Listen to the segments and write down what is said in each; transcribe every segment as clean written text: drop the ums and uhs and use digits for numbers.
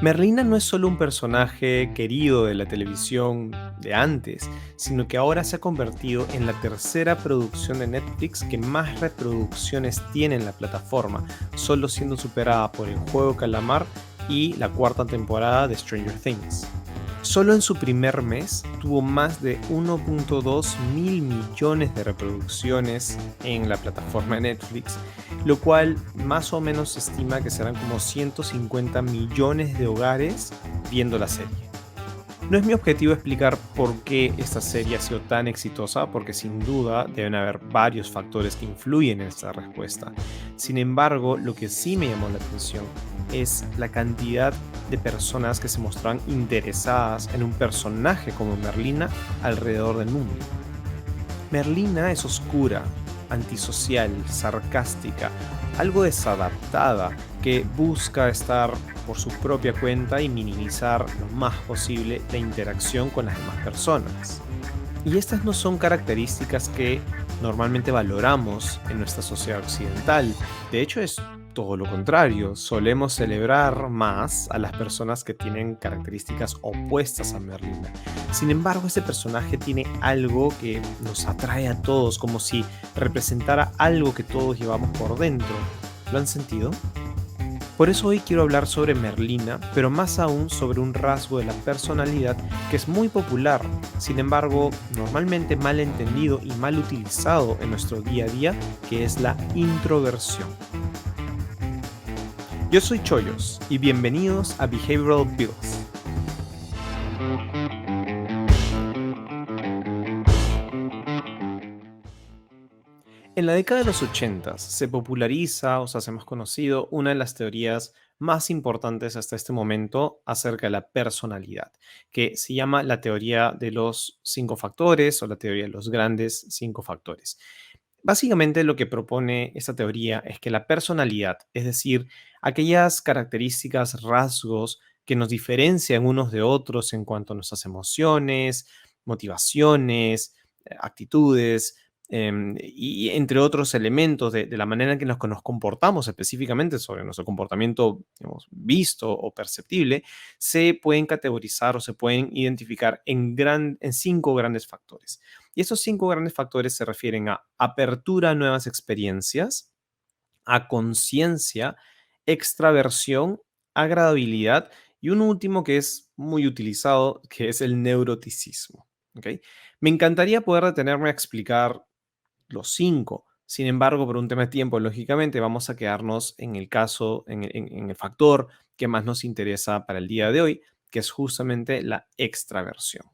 Merlina no es solo un personaje querido de la televisión de antes, sino que ahora se ha convertido en la tercera producción de Netflix que más reproducciones tiene en la plataforma, solo siendo superada por El Juego Calamar y la cuarta temporada de Stranger Things. Solo en su primer mes tuvo más de 1.2 mil millones de reproducciones en la plataforma de Netflix, lo cual más o menos se estima que serán como 150 millones de hogares viendo la serie. No es mi objetivo explicar por qué esta serie ha sido tan exitosa, porque sin duda deben haber varios factores que influyen en esta respuesta. Sin embargo, lo que sí me llamó la atención es la cantidad de personas que se mostraban interesadas en un personaje como Merlina alrededor del mundo. Merlina es oscura, antisocial, sarcástica, algo desadaptada, que busca estar por su propia cuenta y minimizar lo más posible la interacción con las demás personas. Y estas no son características que normalmente valoramos en nuestra sociedad occidental. De hecho, es todo lo contrario. Solemos celebrar más a las personas que tienen características opuestas a Merlina. Sin embargo, este personaje tiene algo que nos atrae a todos, como si representara algo que todos llevamos por dentro. ¿Lo han sentido? Por eso hoy quiero hablar sobre Merlina, pero más aún sobre un rasgo de la personalidad que es muy popular, sin embargo, normalmente mal entendido y mal utilizado en nuestro día a día, que es la introversión. Yo soy Chollos y bienvenidos a Behavioral Bills. En la década de los 80 se populariza o se hace más conocido una de las teorías más importantes hasta este momento acerca de la personalidad, que se llama la teoría de los cinco factores o la teoría de los grandes cinco factores. Básicamente lo que propone esta teoría es que la personalidad, es decir, aquellas características, rasgos que nos diferencian unos de otros en cuanto a nuestras emociones, motivaciones, actitudes, y entre otros elementos de la manera en que nos comportamos específicamente sobre nuestro comportamiento, digamos, visto o perceptible, se pueden categorizar o se pueden identificar en cinco grandes factores. Y esos cinco grandes factores se refieren a apertura a nuevas experiencias, a conciencia, extraversión, agradabilidad y un último que es muy utilizado, que es el neuroticismo. ¿Ok? Me encantaría poder detenerme a explicar los cinco. Sin embargo, por un tema de tiempo, lógicamente, vamos a quedarnos en el caso, en el factor que más nos interesa para el día de hoy, que es justamente la extraversión.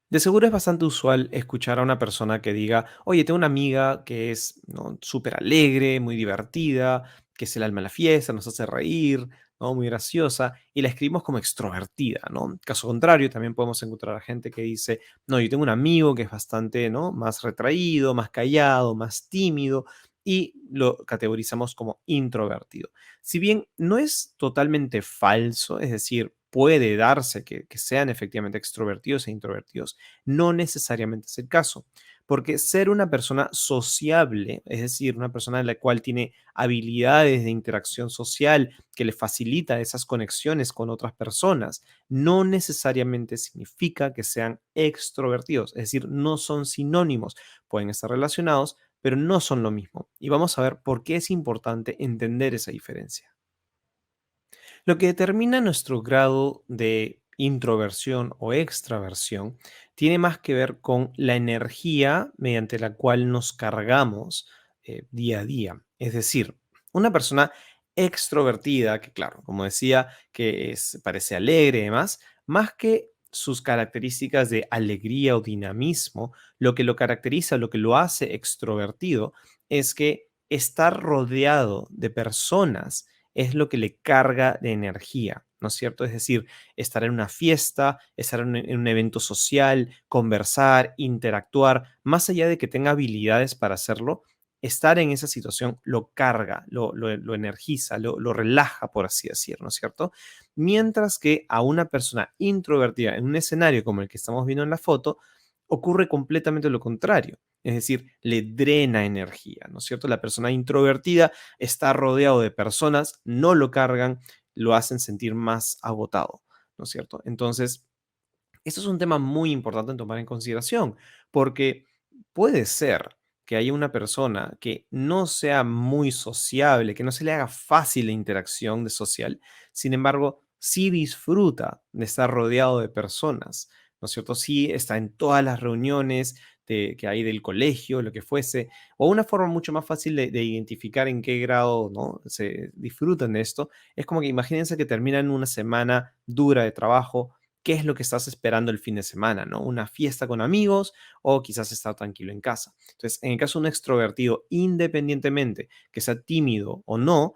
De seguro es bastante usual escuchar a una persona que diga, oye, tengo una amiga que es, ¿no?, súper alegre, muy divertida, que es el alma de la fiesta, nos hace reír, ¿no?, muy graciosa, y la escribimos como extrovertida, ¿no? Caso contrario, también podemos encontrar a gente que dice, no, yo tengo un amigo que es bastante, ¿no?, más retraído, más callado, más tímido, y lo categorizamos como introvertido. Si bien no es totalmente falso, es decir, puede darse que sean efectivamente extrovertidos e introvertidos, no necesariamente es el caso, porque ser una persona sociable, es decir, una persona en la cual tiene habilidades de interacción social que le facilita esas conexiones con otras personas, no necesariamente significa que sean extrovertidos, es decir, no son sinónimos, pueden estar relacionados, pero no son lo mismo. Y vamos a ver por qué es importante entender esa diferencia. Lo que determina nuestro grado de introversión o extraversión tiene más que ver con la energía mediante la cual nos cargamos día a día. Es decir, una persona extrovertida, que claro, como decía, parece alegre y demás, más que sus características de alegría o dinamismo, lo que lo caracteriza, lo que lo hace extrovertido, es que estar rodeado de personas es lo que le carga de energía, ¿no es cierto? Es decir, estar en una fiesta, estar en un evento social, conversar, interactuar, más allá de que tenga habilidades para hacerlo, estar en esa situación lo carga, lo energiza, lo relaja, por así decirlo, ¿no es cierto? Mientras que a una persona introvertida en un escenario como el que estamos viendo en la foto, ocurre completamente lo contrario. Es decir, le drena energía, ¿no es cierto? La persona introvertida está rodeado de personas, no lo cargan, lo hacen sentir más agotado, ¿no es cierto? Entonces, esto es un tema muy importante en tomar en consideración, porque puede ser que haya una persona que no sea muy sociable, que no se le haga fácil la interacción de social, sin embargo, sí disfruta de estar rodeado de personas, ¿no es cierto? Sí está en todas las reuniones que hay del colegio, lo que fuese, o una forma mucho más fácil de identificar en qué grado, ¿no? Se disfrutan de esto. Es como que imagínense que terminan una semana dura de trabajo. ¿Qué es lo que estás esperando el fin de semana, no? ¿Una fiesta con amigos o quizás estar tranquilo en casa? Entonces, en el caso de un extrovertido, independientemente que sea tímido o no,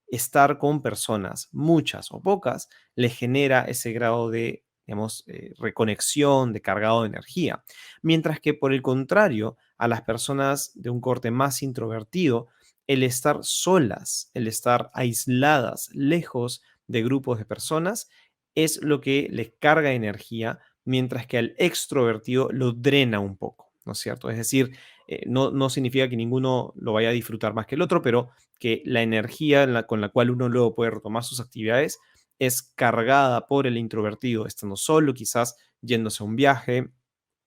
estar con personas, muchas o pocas, le genera ese grado de, digamos, reconexión, de cargado de energía. Mientras que, por el contrario, a las personas de un corte más introvertido, el estar solas, el estar aisladas, lejos de grupos de personas, es lo que les carga energía, mientras que al extrovertido lo drena un poco, ¿no es cierto? Es decir, no significa que ninguno lo vaya a disfrutar más que el otro, pero que la energía con la cual uno luego puede retomar sus actividades es cargada por el introvertido, estando solo, quizás yéndose a un viaje,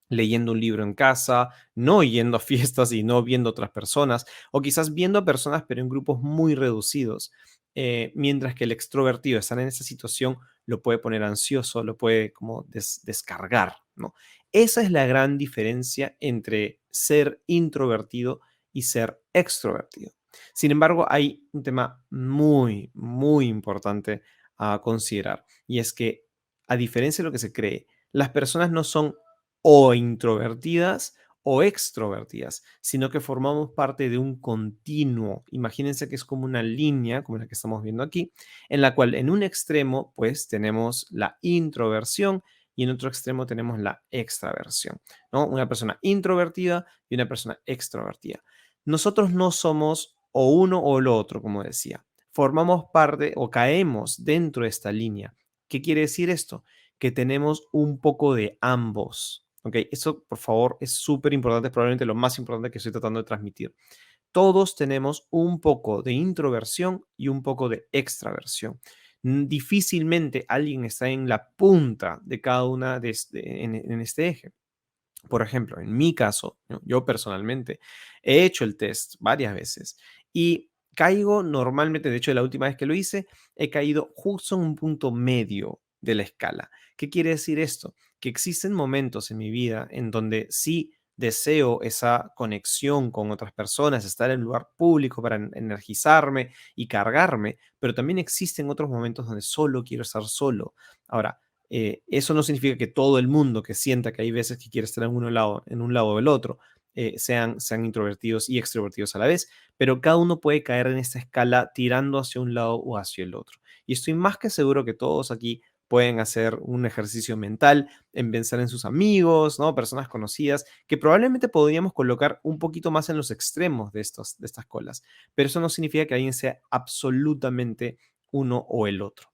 leyendo un libro en casa, no yendo a fiestas y no viendo otras personas, o quizás viendo a personas pero en grupos muy reducidos, mientras que el extrovertido estar en esa situación lo puede poner ansioso, lo puede como descargar, ¿no? Esa es la gran diferencia entre ser introvertido y ser extrovertido. Sin embargo, hay un tema muy, muy importante a considerar, y es que, a diferencia de lo que se cree, las personas no son o introvertidas o extrovertidas, sino que formamos parte de un continuo. Imagínense que es como una línea, como la que estamos viendo aquí, en la cual en un extremo, pues tenemos la introversión y en otro extremo tenemos la extraversión, ¿no? Una persona introvertida y una persona extrovertida. Nosotros no somos o uno o lo otro, como decía. Formamos parte o caemos dentro de esta línea. ¿Qué quiere decir esto? Que tenemos un poco de ambos. ¿Ok? Eso, por favor, es súper importante, es probablemente lo más importante que estoy tratando de transmitir. Todos tenemos un poco de introversión y un poco de extraversión. Difícilmente alguien está en la punta de cada una en este eje. Por ejemplo, en mi caso, ¿no? Yo personalmente he hecho el test varias veces y caigo normalmente, de hecho, la última vez que lo hice, he caído justo en un punto medio de la escala. ¿Qué quiere decir esto? Que existen momentos en mi vida en donde sí deseo esa conexión con otras personas, estar en un lugar público para energizarme y cargarme, pero también existen otros momentos donde solo quiero estar solo. Ahora, eso no significa que todo el mundo que sienta que hay veces que quiere estar en un lado o el otro, sean introvertidos y extrovertidos a la vez, pero cada uno puede caer en esta escala tirando hacia un lado o hacia el otro. Y estoy más que seguro que todos aquí pueden hacer un ejercicio mental en pensar en sus amigos, ¿no? Personas conocidas, que probablemente podríamos colocar un poquito más en los extremos de estas colas, pero eso no significa que alguien sea absolutamente uno o el otro.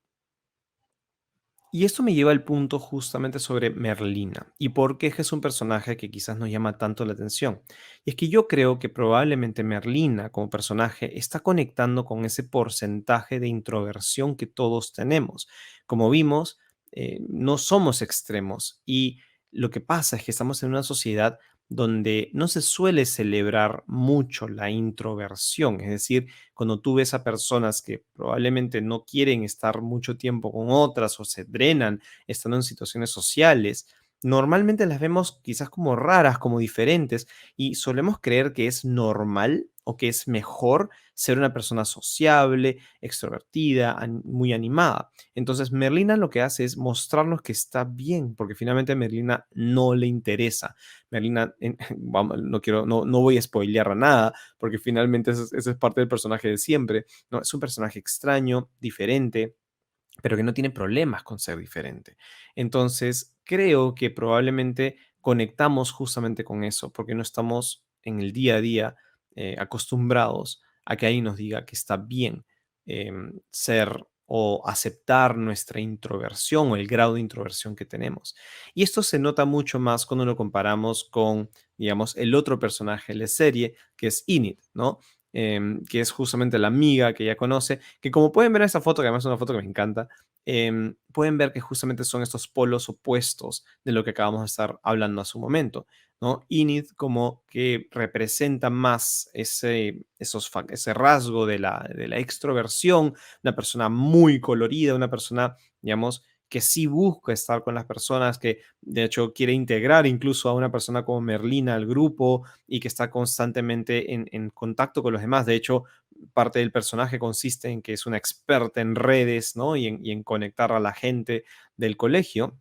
Y esto me lleva al punto justamente sobre Merlina y por qué es un personaje que quizás nos llama tanto la atención. Y es que yo creo que probablemente Merlina como personaje está conectando con ese porcentaje de introversión que todos tenemos. Como vimos, no somos extremos y lo que pasa es que estamos en una sociedad donde no se suele celebrar mucho la introversión, es decir, cuando tú ves a personas que probablemente no quieren estar mucho tiempo con otras o se drenan estando en situaciones sociales, normalmente las vemos quizás como raras, como diferentes, y solemos creer que es normal o que es mejor ser una persona sociable, extrovertida, muy animada. Entonces, Merlina lo que hace es mostrarnos que está bien, porque finalmente a Merlina no le interesa. Merlina, no voy a spoilear nada, porque finalmente ese es parte del personaje de siempre, ¿no? Es un personaje extraño, diferente, pero que no tiene problemas con ser diferente. Entonces, creo que probablemente conectamos justamente con eso, porque no estamos en el día a día acostumbrados a que alguien nos diga que está bien ser o aceptar nuestra introversión o el grado de introversión que tenemos. Y esto se nota mucho más cuando lo comparamos con, digamos, el otro personaje de la serie, que es Enid, ¿no? que es justamente la amiga que ella conoce, que como pueden ver en esta foto, que además es una foto que me encanta, pueden ver que justamente son estos polos opuestos de lo que acabamos de estar hablando hace un momento, ¿no? Enid como que representa más ese rasgo de la extroversión, una persona muy colorida, una persona, digamos, que sí busca estar con las personas, que de hecho quiere integrar incluso a una persona como Merlina al grupo y que está constantemente en contacto con los demás. De hecho, parte del personaje consiste en que es una experta en redes, ¿no? Y en conectar a la gente del colegio,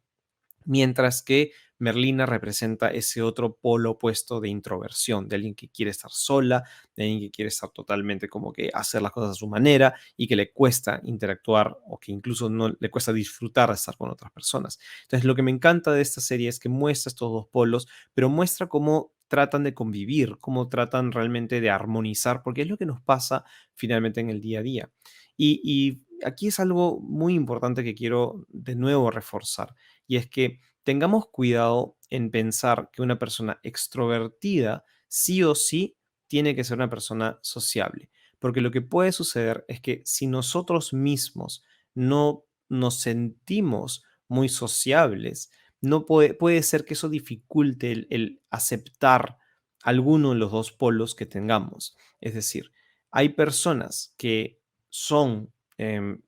mientras que Merlina representa ese otro polo opuesto de introversión, de alguien que quiere estar sola, de alguien que quiere estar totalmente como que hacer las cosas a su manera y que le cuesta interactuar o que incluso no le cuesta disfrutar de estar con otras personas. Entonces, lo que me encanta de esta serie es que muestra estos dos polos, pero muestra cómo tratan de convivir, cómo tratan realmente de armonizar, porque es lo que nos pasa finalmente en el día a día. Y aquí es algo muy importante que quiero de nuevo reforzar, y es que tengamos cuidado en pensar que una persona extrovertida sí o sí tiene que ser una persona sociable, porque lo que puede suceder es que si nosotros mismos no nos sentimos muy sociables, no puede ser que eso dificulte el aceptar alguno de los dos polos que tengamos. Es decir, hay personas que son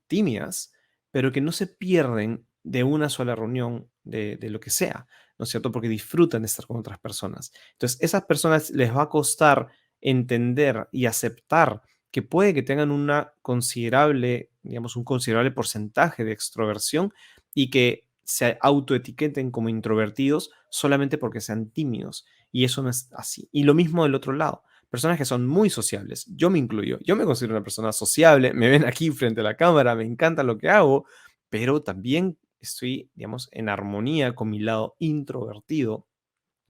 tímidas, pero que no se pierden de una sola reunión de lo que sea, ¿no es cierto? Porque disfrutan de estar con otras personas. Entonces, esas personas les va a costar entender y aceptar que puede que tengan una considerable, digamos, un considerable porcentaje de extroversión y que se autoetiqueten como introvertidos solamente porque sean tímidos. Y eso no es así. Y lo mismo del otro lado. Personas que son muy sociables, yo me incluyo, yo me considero una persona sociable, me ven aquí frente a la cámara, me encanta lo que hago, pero también estoy, digamos, en armonía con mi lado introvertido,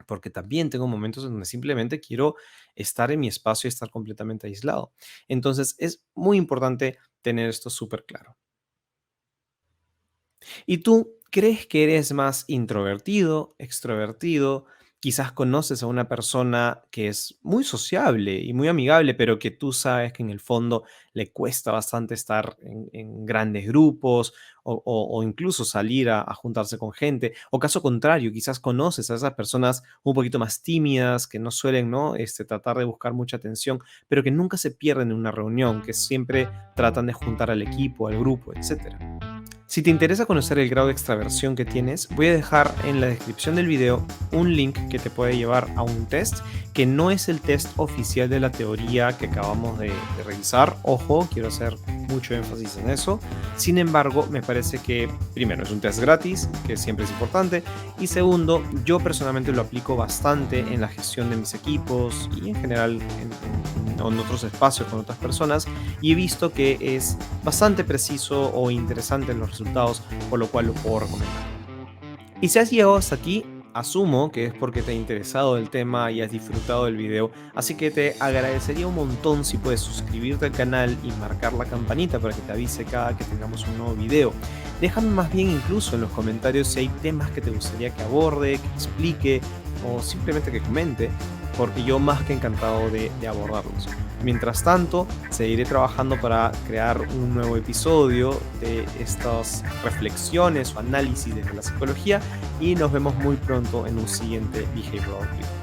porque también tengo momentos en donde simplemente quiero estar en mi espacio y estar completamente aislado. Entonces, es muy importante tener esto súper claro. ¿Y tú crees que eres más introvertido, extrovertido? Quizás conoces a una persona que es muy sociable y muy amigable, pero que tú sabes que en el fondo le cuesta bastante estar en grandes grupos o incluso salir a juntarse con gente. O caso contrario, quizás conoces a esas personas un poquito más tímidas, que no suelen, ¿no? Tratar de buscar mucha atención, pero que nunca se pierden en una reunión, que siempre tratan de juntar al equipo, al grupo, etcétera. Si te interesa conocer el grado de extraversión que tienes, voy a dejar en la descripción del video un link que te puede llevar a un test que no es el test oficial de la teoría que acabamos de revisar. Ojo, quiero hacer mucho énfasis en eso. Sin embargo, me parece que primero es un test gratis, que siempre es importante, y segundo, yo personalmente lo aplico bastante en la gestión de mis equipos y en general en otros espacios con otras personas, y he visto que es bastante preciso o interesante en los resultados, por lo cual lo puedo recomendar. Y si has llegado hasta aquí, asumo que es porque te ha interesado el tema y has disfrutado del video, así que te agradecería un montón si puedes suscribirte al canal y marcar la campanita para que te avise cada que tengamos un nuevo video. Déjame más bien incluso en los comentarios si hay temas que te gustaría que aborde, que explique o simplemente que comente, porque yo más que encantado de abordarlos. Mientras tanto, seguiré trabajando para crear un nuevo episodio de estas reflexiones o análisis desde la psicología y nos vemos muy pronto en un siguiente Behavioral Clip.